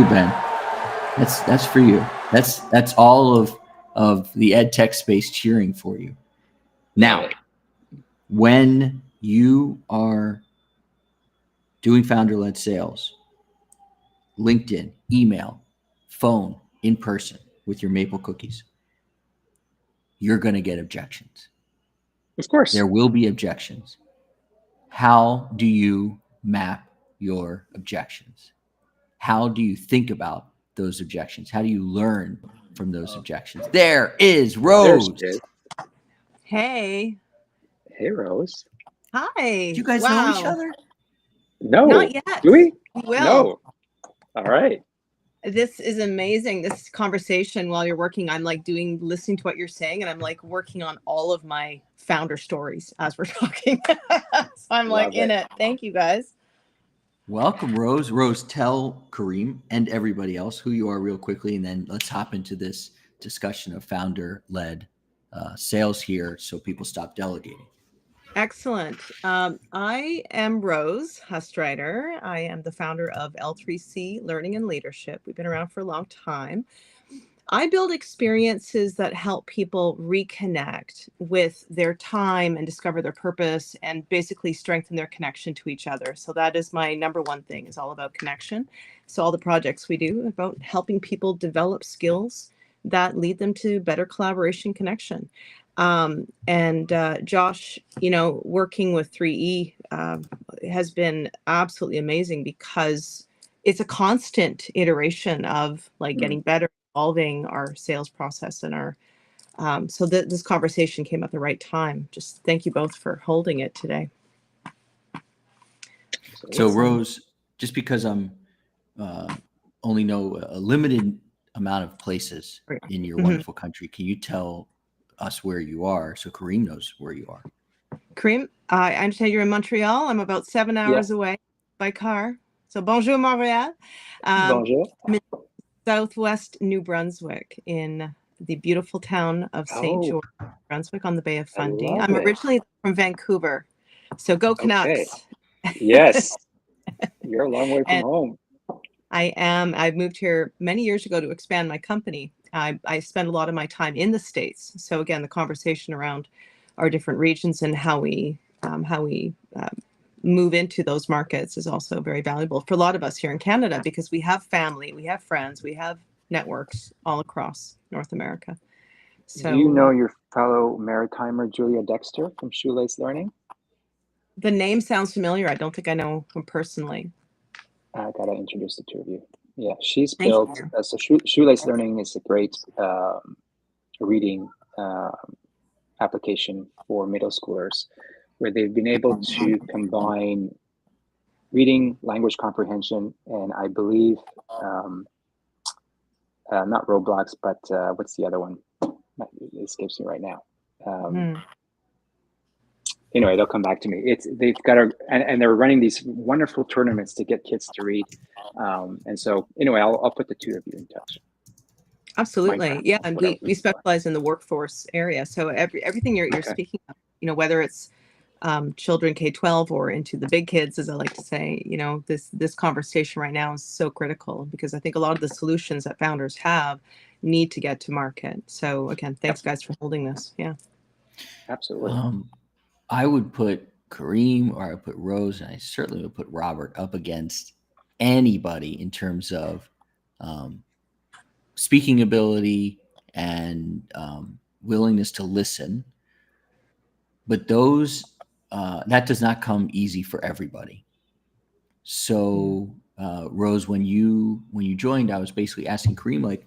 Ben. That's for you. That's all of the ed tech space cheering for you. Now, when you are doing founder-led sales, LinkedIn, email, phone, in person with your maple cookies, you're going to get objections. Of course. There will be objections. How do you map your objections? How do you think about those objections? How do you learn from those objections? There is Rose. There she is. Hey. Hey, Rose. Hi. Do you guys know each other? No. Not yet. Do we? We will. No. All right. This is amazing. This conversation while you're working, I'm like listening to what you're saying, and I'm like working on all of my founder stories as we're talking. So I'm like in it. Thank you guys. Welcome, Rose. Rose, tell Karim and everybody else who you are real quickly, and then let's hop into this discussion of founder-led sales here so people stop delegating. Excellent. I am Rose Hustreiter. I am the founder of L3C Learning and Leadership. We've been around for a long time. I build experiences that help people reconnect with their time and discover their purpose and basically strengthen their connection to each other. So that is my number one thing, is all about connection. So all the projects we do are about helping people develop skills that lead them to better collaboration, connection. Josh, working with 3E has been absolutely amazing, because it's a constant iteration of like getting better, evolving our sales process and our so this conversation came at the right time. Just thank you both for holding it today. So Rose, just because I'm only know a limited amount of places in your wonderful country, can you tell us where you are so Karim knows where you are? Karim, I understand you're in Montreal. I'm about 7 hours away by car. So bonjour, Montreal. Bonjour. Southwest New Brunswick, in the beautiful town of St. George, Brunswick, on the Bay of Fundy. I'm originally from Vancouver. So go Canucks. Okay. Yes. You're a long way from home. I am. I moved here many years ago to expand my company. I spend a lot of my time in the States. So again, the conversation around our different regions and how we move into those markets is also very valuable for a lot of us here in Canada, because we have family, we have friends, we have networks all across North America. So, do you know your fellow maritimer Julia Dexter from Shoelace Learning? The name sounds familiar. I don't think I know him personally. I gotta introduce the two of you. Yeah, she's built. So Shoelace Learning is a great reading application for middle schoolers, where they've been able to combine reading, language comprehension, and I believe not Roblox, but what's the other one? It escapes me right now. Anyway, they'll come back to me. They've got and they're running these wonderful tournaments to get kids to read. And so anyway, I'll put the two of you in touch. Absolutely. Yeah. And we specialize in the workforce area. So everything you're speaking of, whether it's children K-12 or into the big kids, as I like to say, this conversation right now is so critical, because I think a lot of the solutions that founders have need to get to market. So again, thanks guys for holding this. Yeah. Absolutely. I would put Karim, or I would put Rose, and I certainly would put Robert up against anybody in terms of speaking ability and willingness to listen, but those that does not come easy for everybody. So Rose, when you joined, I was basically asking Karim, like,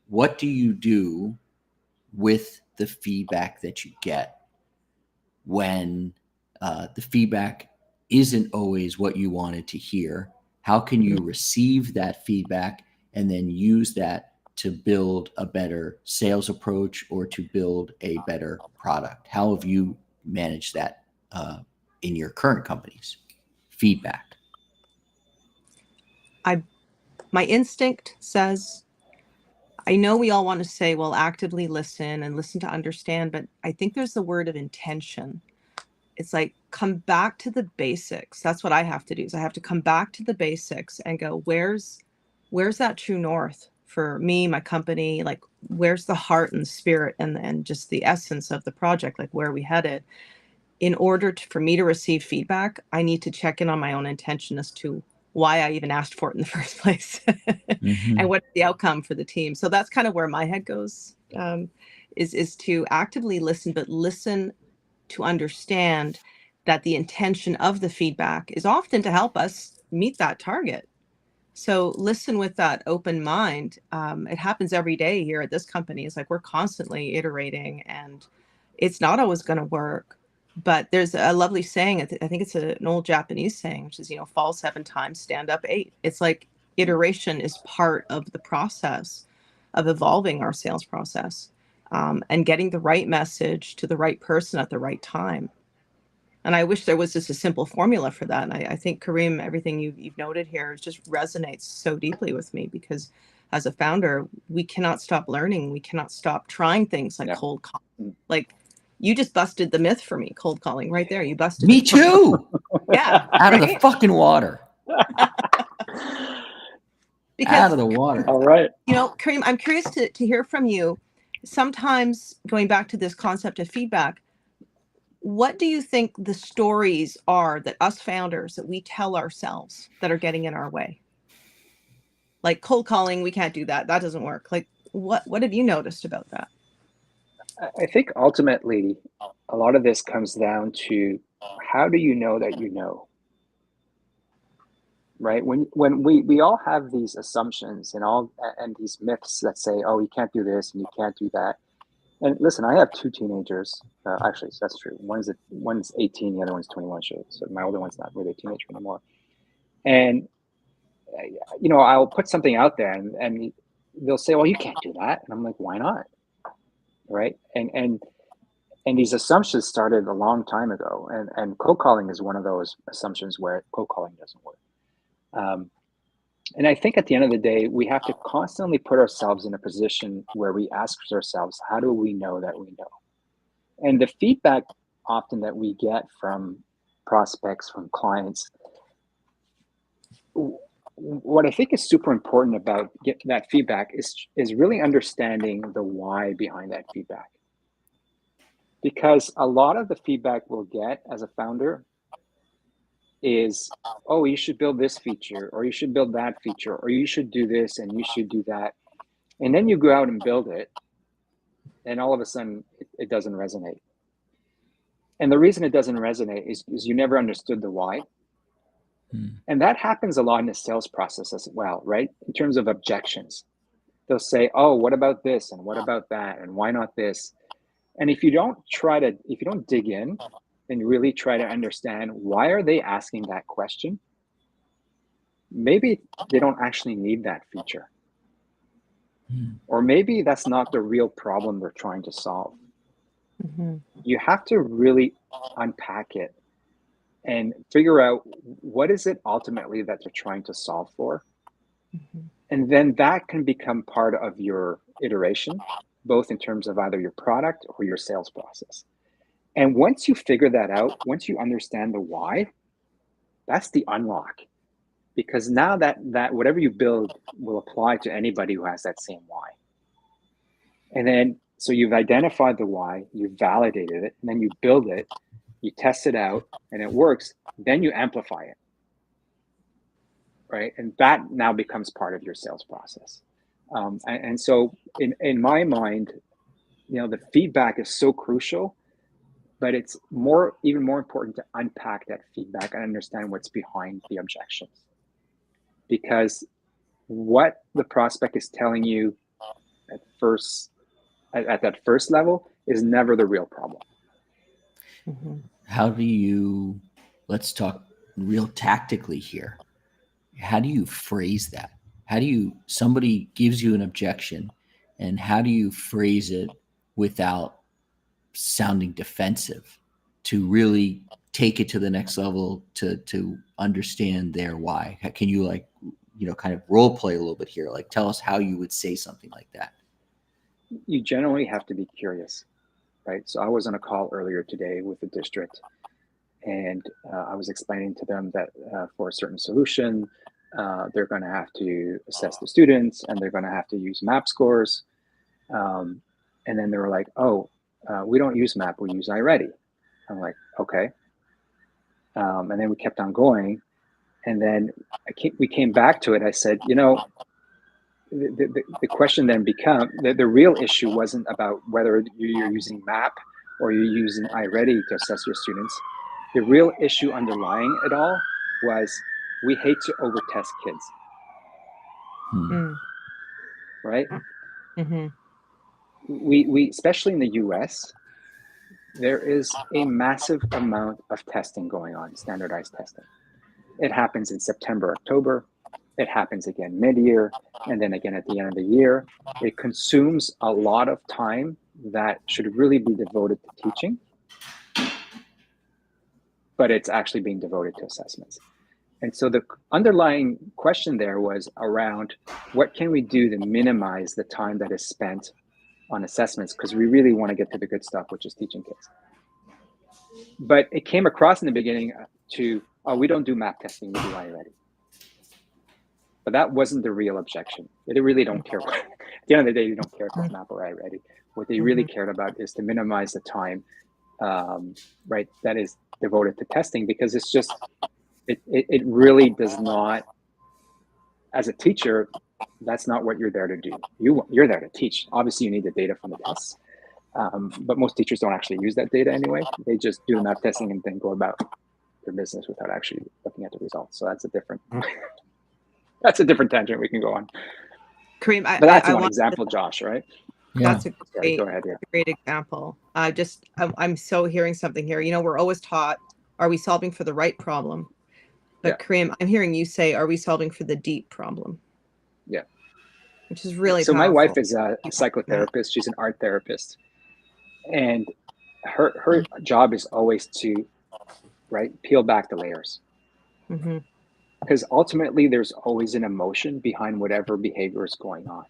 what do you do with the feedback that you get when the feedback isn't always what you wanted to hear? How can you receive that feedback and then use that to build a better sales approach or to build a better product? How have you managed that in your current companies? Feedback. My instinct says, I know we all want to say, well, actively listen and listen to understand, but I think there's the word of intention. It's like, come back to the basics. That's what I have to do, is I have to come back to the basics and go, where's that true north for me, my company? Like, where's the heart and spirit and just the essence of the project? Like, where are we headed? In order for me to receive feedback, I need to check in on my own intention as to why I even asked for it in the first place and what's the outcome for the team. So that's kind of where my head goes, is to actively listen, but listen to understand that the intention of the feedback is often to help us meet that target. So listen with that open mind. It happens every day here at this company. It's like we're constantly iterating and it's not always going to work. But there's a lovely saying, I think it's an old Japanese saying, which is, fall 7 times, stand up 8. It's like iteration is part of the process of evolving our sales process, and getting the right message to the right person at the right time. And I wish there was just a simple formula for that. And I think, Karim, everything you've noted here just resonates so deeply with me, because as a founder, we cannot stop learning. We cannot stop trying things like cold calling. Like, you just busted the myth for me, cold calling right there. You busted Me it for too. Yeah. Out of the fucking water. Because, out of the water. All right. Karim, I'm curious to hear from you. Sometimes, going back to this concept of feedback, what do you think the stories are that us founders, that we tell ourselves, that are getting in our way? Like cold calling, we can't do that. That doesn't work. Like, what have you noticed about that? I think ultimately, a lot of this comes down to, how do you know that you know? Right? When we all have these assumptions and these myths that say, oh, you can't do this and you can't do that. And listen, I have 2 teenagers. Actually, so that's true. One's 18, the other one's 21. So my older one's not really a teenager anymore. And I'll put something out there, and they'll say, well, you can't do that. And I'm like, why not? Right? And these assumptions started a long time ago. And cold calling is one of those assumptions where cold calling doesn't work. And I think at the end of the day, we have to constantly put ourselves in a position where we ask ourselves, how do we know that we know? And the feedback often that we get from prospects, from clients, what I think is super important about getting that feedback is really understanding the why behind that feedback. Because a lot of the feedback we'll get as a founder is, oh, you should build this feature, or you should build that feature, or you should do this and you should do that. And then you go out and build it, and all of a sudden it doesn't resonate. And the reason it doesn't resonate is you never understood the why. And that happens a lot in the sales process as well, right? In terms of objections. They'll say, oh, what about this? And what about that? And why not this? And if you don't dig in and really try to understand, why are they asking that question? Maybe they don't actually need that feature. Or maybe that's not the real problem they're trying to solve. You have to really unpack it and figure out, what is it ultimately that they're trying to solve for? And then that can become part of your iteration, both in terms of either your product or your sales process. And once you figure that out, once you understand the why, that's the unlock. Because now that whatever you build will apply to anybody who has that same why. And then, so you've identified the why, you've validated it, and then you build it, you test it out, and it works, then you amplify it, right? And that now becomes part of your sales process. And so in my mind, the feedback is so crucial, but it's even more important to unpack that feedback and understand what's behind the objections. Because what the prospect is telling you at that first level is never the real problem. How do you, let's talk real tactically here. How do you phrase that? Somebody gives you an objection, and how do you phrase it without sounding defensive to really take it to the next level to understand their why? Can you kind of role play a little bit here? Like, tell us how you would say something like that. You generally have to be curious, right? So I was on a call earlier today with the district, and I was explaining to them that for a certain solution, they're going to have to assess the students, and they're going to have to use MAP scores. And then they were like, "Oh, we don't use MAP, we use iReady." I'm like, "Okay." And then we kept on going, and then we came back to it. I said, the question then become the real issue wasn't about whether you're using MAP or you're using iReady to assess your students. The real issue underlying it all was we hate to over-test kids. Right? We especially in the US, there is a massive amount of testing going on, standardized testing. It happens in September, October. It happens again mid-year, and then again at the end of the year. It consumes a lot of time that should really be devoted to teaching, but it's actually being devoted to assessments. And so the underlying question there was around what can we do to minimize the time that is spent on assessments, because we really want to get to the good stuff, which is teaching kids. But it came across in the beginning to, "Oh, we don't do MAP testing, we do iReady." But that wasn't the real objection. They really don't care. At the end of the day, they don't care if it's MAP or iReady. What they really cared about is to minimize the time, right, that is devoted to testing, because it's just, it really does not, as a teacher, that's not what you're there to do. You're there to teach. Obviously, you need the data from the tests, but most teachers don't actually use that data anyway. They just do the MAP testing and then go about their business without actually looking at the results. So that's a different tangent we can go on. Karim, but that's one example, Josh, right? Yeah. That's a great, go ahead, great example. I'm so hearing something here. We're always taught, are we solving for the right problem? But Karim, I'm hearing you say, are we solving for the deep problem? Yeah. Which is really so powerful. My wife is a psychotherapist. She's an art therapist. And her job is always to, right, peel back the layers. Because ultimately there's always an emotion behind whatever behavior is going on.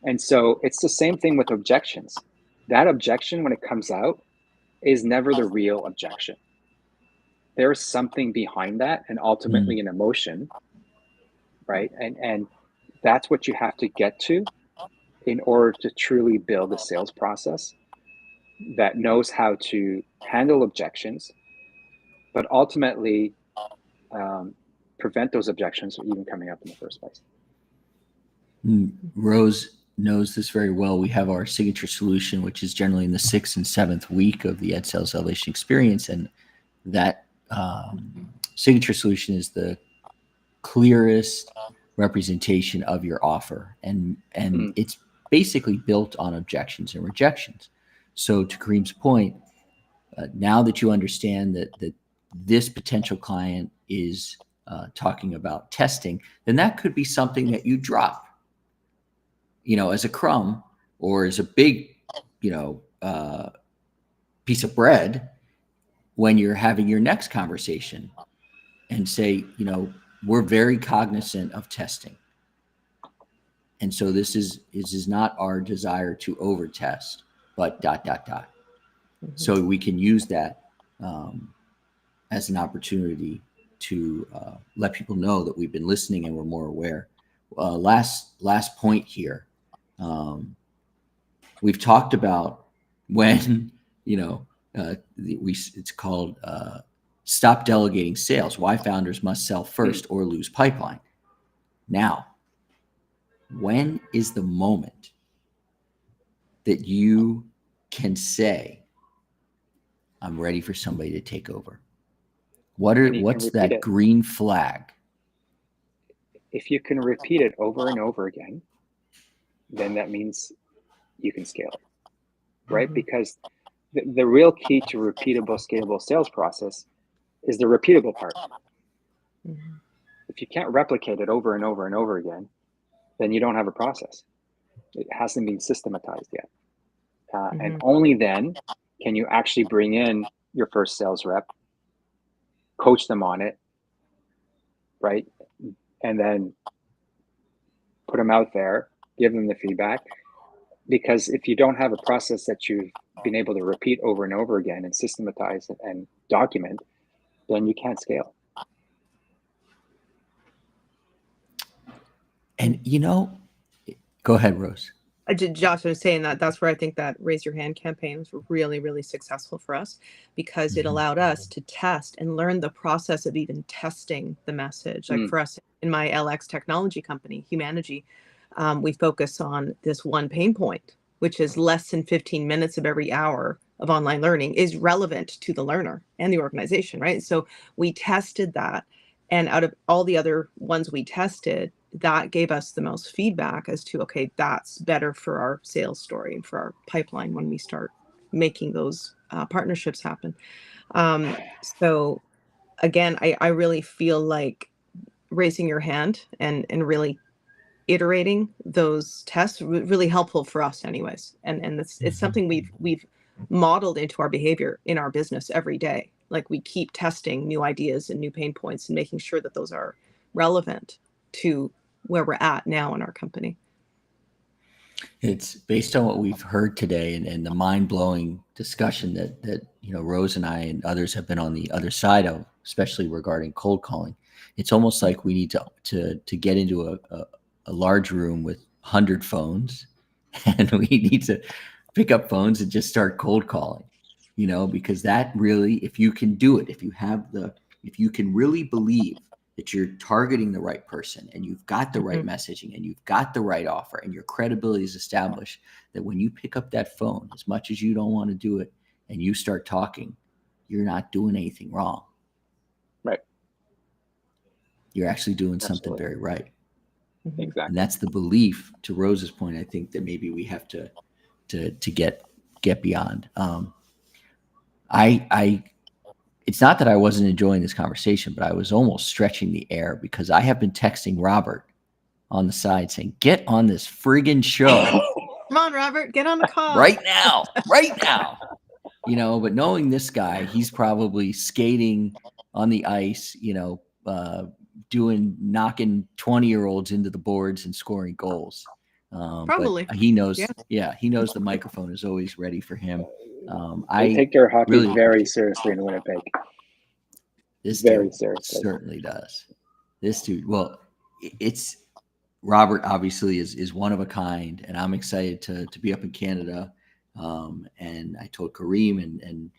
And so it's the same thing with objections. That objection, when it comes out, is never the real objection. There's something behind that, and ultimately an emotion, right? And that's what you have to get to in order to truly build a sales process that knows how to handle objections, but ultimately prevent those objections from even coming up in the first place. Rose knows this very well. We have our signature solution, which is generally in the 6th and 7th week of the Ed Sales Elevation experience. And that signature solution is the clearest representation of your offer. And it's basically built on objections and rejections. So to Karim's point, now that you understand that this potential client is talking about testing, then that could be something that you drop, as a crumb or as a big, piece of bread when you're having your next conversation, and say, we're very cognizant of testing. And so this is not our desire to over test, but ... So we can use that as an opportunity to let people know that we've been listening and we're more aware. Last point here. We've talked about when, it's called stop delegating sales, why founders must sell first or lose pipeline. Now, when is the moment that you can say, I'm ready for somebody to take over? What's that green flag? If you can repeat it over and over again, then that means you can scale it, right? Because the real key to repeatable, scalable sales process is the repeatable part. If you can't replicate it over and over and over again, then you don't have a process. It hasn't been systematized yet. And only then can you actually bring in your first sales rep, coach them on it, right? And then put them out there, give them the feedback. Because if you don't have a process that you've been able to repeat over and over again and systematize and document, then you can't scale. And go ahead, Rose. Josh was saying that's where I think that Raise Your Hand campaign was really, really successful for us, because it allowed us to test and learn the process of even testing the message. Like for us in my LX technology company, Humanity, we focus on this one pain point, which is less than 15 minutes of every hour of online learning is relevant to the learner and the organization, right? So we tested that. And out of all the other ones we tested, that gave us the most feedback as to, okay, that's better for our sales story and for our pipeline when we start making those partnerships happen. So again, I really feel like raising your hand and really iterating those tests really helpful for us anyways. And it's something we've modeled into our behavior in our business every day. Like we keep testing new ideas and new pain points and making sure that those are relevant to where we're at now in our company. It's based on what we've heard today and the mind-blowing discussion that Rose and I and others have been on the other side of, especially regarding cold calling. It's almost like we need to get into a large room with 100 phones, and we need to pick up phones and just start cold calling, because that really, if you can do it, if you can really believe that you're targeting the right person and you've got the right messaging and you've got the right offer and your credibility is established, that when you pick up that phone, as much as you don't want to do it, and you start talking, you're not doing anything wrong. Right. You're actually doing something very right. Exactly. And that's the belief, to Rose's point, I think that maybe we have to get beyond. It's not that I wasn't enjoying this conversation, but I was almost stretching the air, because I have been texting Robert on the side saying, get on this friggin' show. Come on, Robert, get on the call. Right now. But knowing this guy, he's probably skating on the ice, knocking 20-year-olds into the boards and scoring goals. Probably. But he knows, he knows the microphone is always ready for him. They take their hockey very seriously in Winnipeg. This very dude seriously. Certainly does. This dude, well, it's Robert obviously is one of a kind, and I'm excited to be up in Canada. And I told Karim and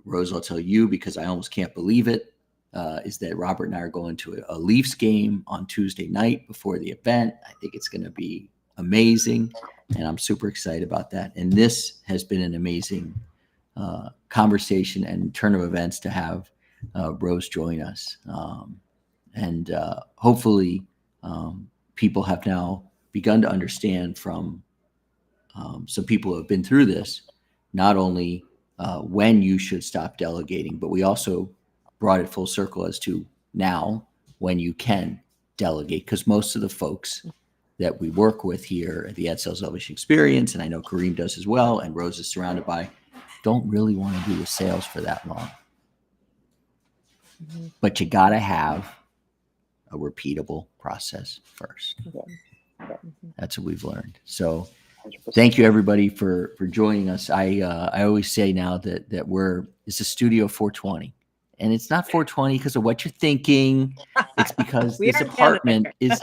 Rose, I'll tell you, because I almost can't believe it, is that Robert and I are going to a Leafs game on Tuesday night before the event. I think it's going to be amazing, and I'm super excited about that. And this has been an amazing conversation and turn of events to have Rose join us. And hopefully people have now begun to understand from some people who have been through this, not only when you should stop delegating, but we also brought it full circle as to now when you can delegate, because most of the folks that we work with here at the Ad Sales Elevation Experience, and I know Karim does as well, and Rose is surrounded by, don't really want to do the sales for that long. But you got to have a repeatable process first. That's what we've learned. So 100%. Thank you, everybody, for joining us. I always say now that it's a Studio 420. And it's not 420 because of what you're thinking. It's because this apartment is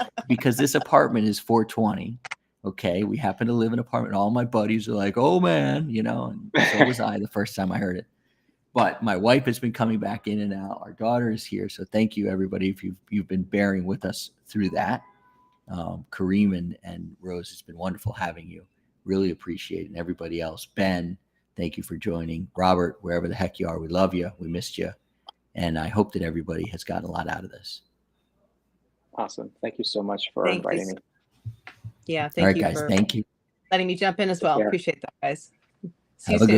420. Okay. We happen to live in an apartment. All my buddies are like, oh man, and so was I the first time I heard it. But my wife has been coming back in and out. Our daughter is here. So thank you, everybody, if you've been bearing with us through that. Karim and Rose, it's been wonderful having you. Really appreciate it. And everybody else, Ben, thank you for joining. Robert, wherever the heck you are, we love you. We missed you. And I hope that everybody has gotten a lot out of this. Awesome. Thank you so much for inviting me. Yeah, All right, thank you guys. for Thank you. letting me jump in as well. care. Appreciate that, guys. See you Have a soon. good